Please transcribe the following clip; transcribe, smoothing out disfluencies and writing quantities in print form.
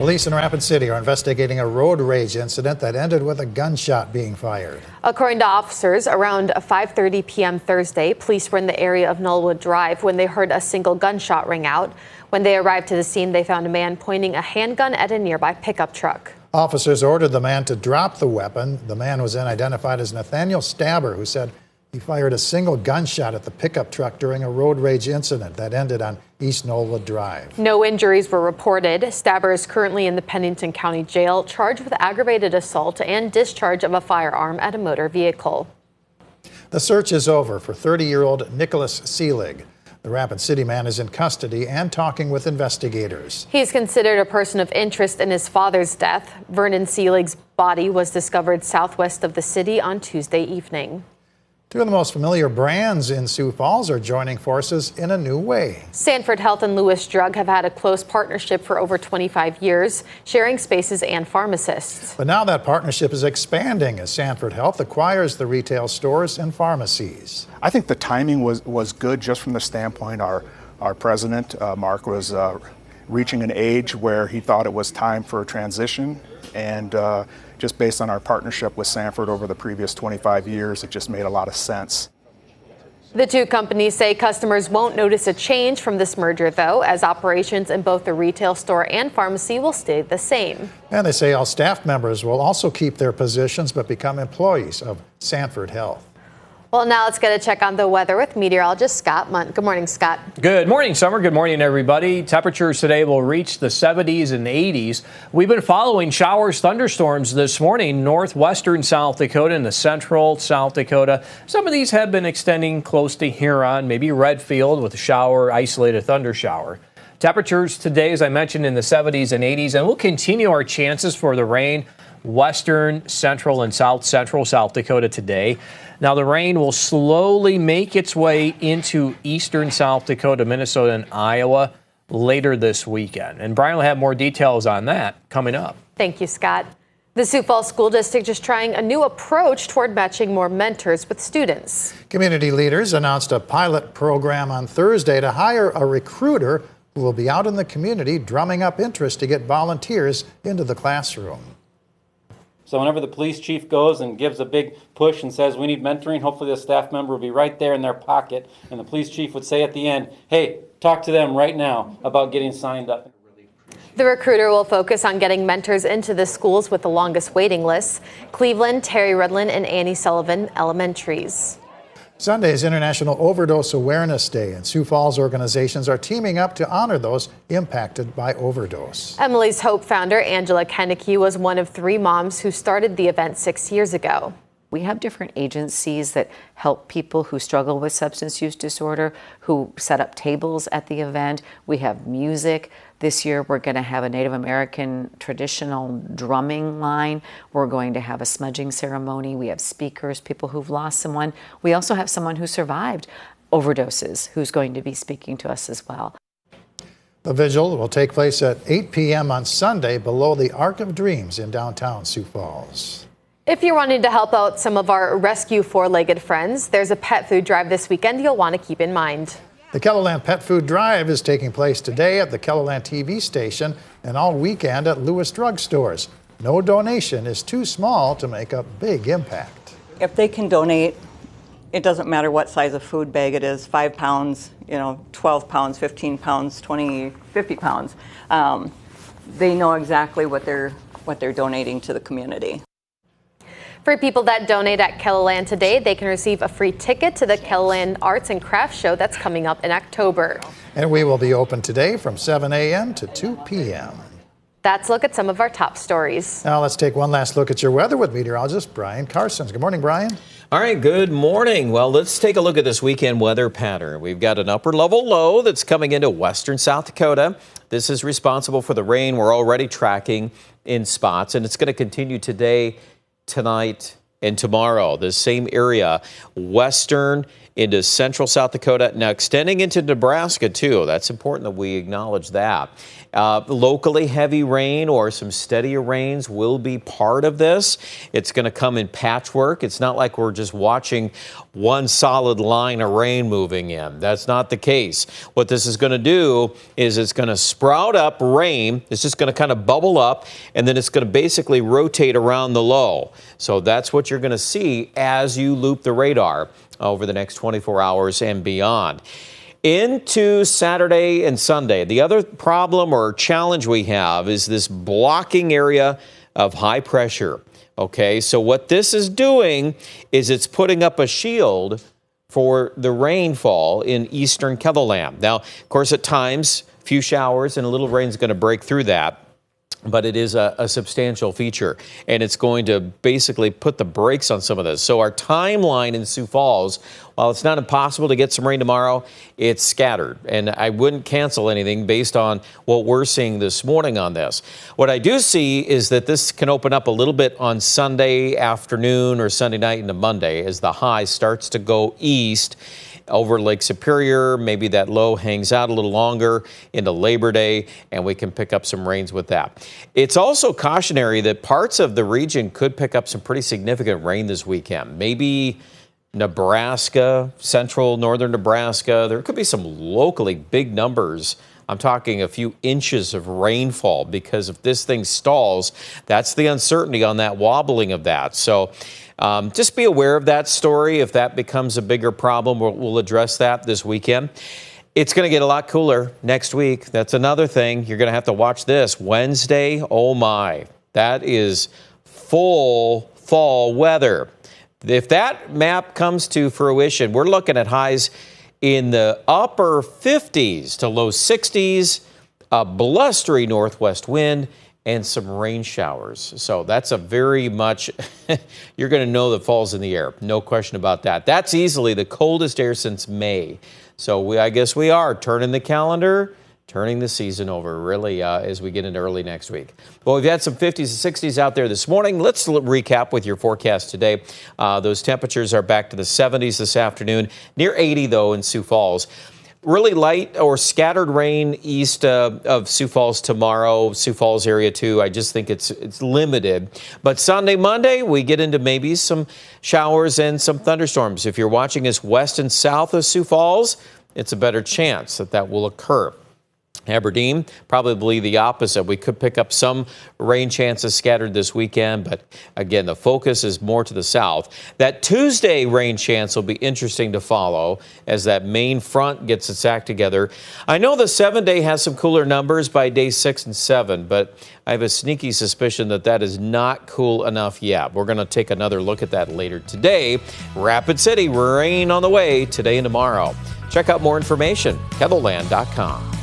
Police in Rapid City are investigating a road rage incident that ended with a gunshot being fired. According to officers, around 5:30 p.m. Thursday, police were in the area of Knollwood Drive when they heard a single gunshot ring out. When they arrived to the scene, they found a man pointing a handgun at a nearby pickup truck. Officers ordered the man to drop the weapon. The man was then identified as Nathaniel Stabber, who said he fired a single gunshot at the pickup truck during a road rage incident that ended on East Knollwood Drive. No injuries were reported. Stabber is currently in the Pennington County Jail, charged with aggravated assault and discharge of a firearm at a motor vehicle. The search is over for 30-year-old Nicholas Seelig. The Rapid City man is in custody and talking with investigators. He's considered a person of interest in his father's death. Vernon Seelig's body was discovered southwest of the city on Tuesday evening. Two of the most familiar brands in Sioux Falls are joining forces in a new way. Sanford Health and Lewis Drug have had a close partnership for over 25 years, sharing spaces and pharmacists. But now that partnership is expanding as Sanford Health acquires the retail stores and pharmacies. I think the timing was good just from the standpoint our president, Mark, was reaching an age where he thought it was time for a transition. And just based on our partnership with Sanford over the previous 25 years, it just made a lot of sense. The two companies say customers won't notice a change from this merger, though, as operations in both the retail store and pharmacy will stay the same. And they say all staff members will also keep their positions but become employees of Sanford Health. Well, now let's get a check on the weather with meteorologist Scott Munt. Good morning, Scott. Good morning, Summer. Good morning, everybody. Temperatures today will reach the 70s and 80s. We've been following showers, thunderstorms this morning, northwestern South Dakota and the central South Dakota. Some of these have been extending close to Huron, maybe Redfield with a shower, isolated thunder shower. Temperatures today, as I mentioned, in the 70s and 80s, and we'll continue our chances for the rain western, central, and south central South Dakota today. Now, the rain will slowly make its way into eastern South Dakota, Minnesota, and Iowa later this weekend. And Brian will have more details on that coming up. Thank you, Scott. The Sioux Falls School District is trying a new approach toward matching more mentors with students. Community leaders announced a pilot program on Thursday to hire a recruiter who will be out in the community drumming up interest to get volunteers into the classroom. So whenever the police chief goes and gives a big push and says we need mentoring, hopefully the staff member will be right there in their pocket, and the police chief would say at the end, hey, talk to them right now about getting signed up. The recruiter will focus on getting mentors into the schools with the longest waiting lists: Cleveland, Terry Redlin, and Annie Sullivan Elementaries. Sunday is International Overdose Awareness Day, and Sioux Falls organizations are teaming up to honor those impacted by overdose. Emily's Hope founder Angela Kennecke was one of 3 moms who started the event 6 years ago. We have different agencies that help people who struggle with substance use disorder, who set up tables at the event. We have music. This year we're going to have a Native American traditional drumming line. We're going to have a smudging ceremony. We have speakers, people who've lost someone. We also have someone who survived overdoses who's going to be speaking to us as well. The vigil will take place at 8 p.m. on Sunday below the Arc of Dreams in downtown Sioux Falls. If you're wanting to help out some of our rescue 4-legged friends, there's a pet food drive this weekend you'll want to keep in mind. The Kellerland Pet Food Drive is taking place today at the Kellerland TV station and all weekend at Lewis Drug Stores. No donation is too small to make a big impact. If they can donate, it doesn't matter what size of food bag it is, 5 pounds, 12 pounds, 15 pounds, 20, 50 pounds. They know exactly what they're donating to the community. For people that donate at Kellerland today, they can receive a free ticket to the Kellerland Arts and Crafts Show that's coming up in October. And we will be open today from 7 a.m. to 2 p.m. That's a look at some of our top stories. Now let's take one last look at your weather with meteorologist Brian Carsons. Good morning, Brian. All right, good morning. Well, let's take a look at this weekend weather pattern. We've got an upper level low that's coming into western South Dakota. This is responsible for the rain we're already tracking in spots, and it's going to continue today, tonight, and tomorrow. The same area, western into central South Dakota, now extending into Nebraska too. That's important that we acknowledge that. Locally heavy rain or some steadier rains will be part of this. It's going to come in patchwork. It's not like we're just watching one solid line of rain moving in. That's not the case. What this is going to do is it's going to sprout up rain. It's just going to kind of bubble up, and then it's going to basically rotate around the low. So that's what you're going to see as you loop the radar over the next 24 hours and beyond. Into Saturday and Sunday, the other problem or challenge we have is this blocking area of high pressure. Okay, so what this is doing is it's putting up a shield for the rainfall in eastern KELOLAND. Now, of course, at times, a few showers and a little rain is going to break through that. But it is a substantial feature, and it's going to basically put the brakes on some of this. So our timeline in Sioux Falls, while it's not impossible to get some rain tomorrow, it's scattered. And I wouldn't cancel anything based on what we're seeing this morning on this. What I do see is that this can open up a little bit on Sunday afternoon or Sunday night into Monday as the high starts to go east over Lake Superior. Maybe that low hangs out a little longer into Labor Day, and we can pick up some rains with that. It's also cautionary that parts of the region could pick up some pretty significant rain this weekend. Maybe Nebraska, central northern Nebraska. There could be some locally big numbers. I'm talking a few inches of rainfall, because if this thing stalls, that's the uncertainty on that wobbling of that. So just be aware of that story. If that becomes a bigger problem, we'll address that this weekend. It's going to get a lot cooler next week. That's another thing. You're going to have to watch this. Wednesday, oh my, that is full fall weather. If that map comes to fruition, we're looking at highs in the upper 50s to low 60s, a blustery northwest wind, and some rain showers. So that's a very much, you're going to know that fall's in the air. No question about that. That's easily the coldest air since May. So I guess we are turning the calendar, turning the season over, really, as we get into early next week. Well, we've had some 50s and 60s out there this morning. Let's recap with your forecast today. Those temperatures are back to the 70s this afternoon, near 80, though, in Sioux Falls. Really light or scattered rain east of Sioux Falls tomorrow, Sioux Falls area too. I just think it's limited. But Sunday, Monday, we get into maybe some showers and some thunderstorms. If you're watching us west and south of Sioux Falls, it's a better chance that will occur. Aberdeen, probably the opposite. We could pick up some rain chances scattered this weekend, but again, the focus is more to the south. That Tuesday rain chance will be interesting to follow as that main front gets its act together. I know the 7-day has some cooler numbers by day 6 and 7, but I have a sneaky suspicion that is not cool enough yet. We're going to take another look at that later today. Rapid City, rain on the way today and tomorrow. Check out more information, KELOLAND.com.